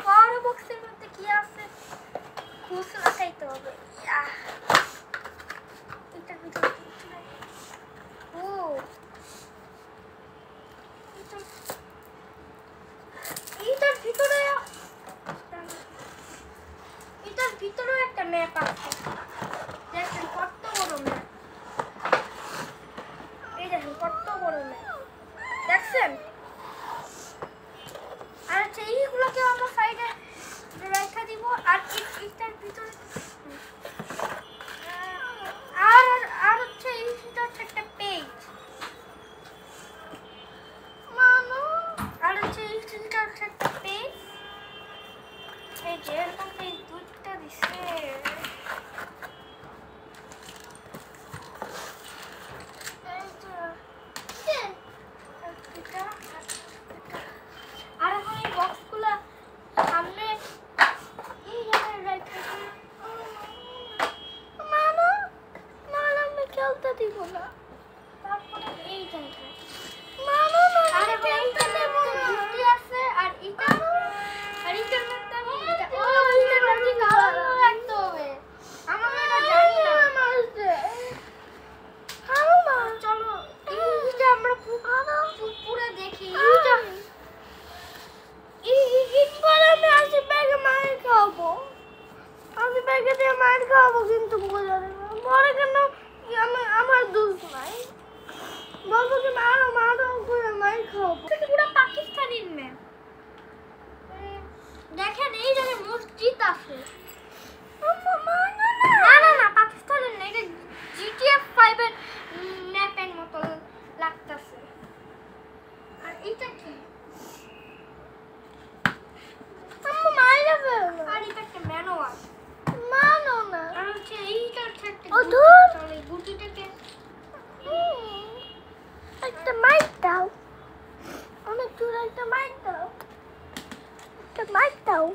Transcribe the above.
বড় বক্সের মধ্যে কি আছে খুঁজ লাগাইতে হবে। এটার ভিতরে ও এটার ভিতরেও একটা ম্যাপ আছে। দেখেন কত বড় ম্যাপ, এই দেখেন কত বড় ম্যাপ দেখছেন। আর আচ্ছা এইগুলোকে আমরা সাইডে রেখে দিব। আর এটার ভিতরে আর হচ্ছে এইটা হচ্ছে একটা পেজ, আর হচ্ছে এইটা হচ্ছে একটা পেজ। এই যে এরকম পেজ দুইটা দিছে। আর এখন এই বক্সগুলো সামনে এই জায়গায় রেখে আমি খেলতে দিব না। তারপরে এই জায়গায় আর এখন এইখানে বুদ্ধি আছে। আর এটা আর এইটার মধ্যে আমি এইটার মধ্যে কালো রাখতে হবে। আমার এটা জানি না। চলো এইটা আমরা পুরো দেখি। আমি আসি ব্যাগে মার খাবো, আমি ব্যাগে দিয়ে মার খাবো, কিন্তু পরে কেন আমার দোষ নাই। বলবো কি মারো মারো করে মার খাবো। পুরো পাকিস্তানির ম্যাপ দেখেন। এই জায়গায় মসজিদ আছে। না পাকিস্তানের না, এটা জিটিএফ 5 এর ম্যাপের মতো লাগতেছে। আর এটা কি আর এটা একটা ম্যানুয়াল না। আর হচ্ছে এইটা হচ্ছে একটা গুটিটাকে একটা মাইক দাও, অনেক দূর একটা মাইক দাও, একটা মাইক দাও।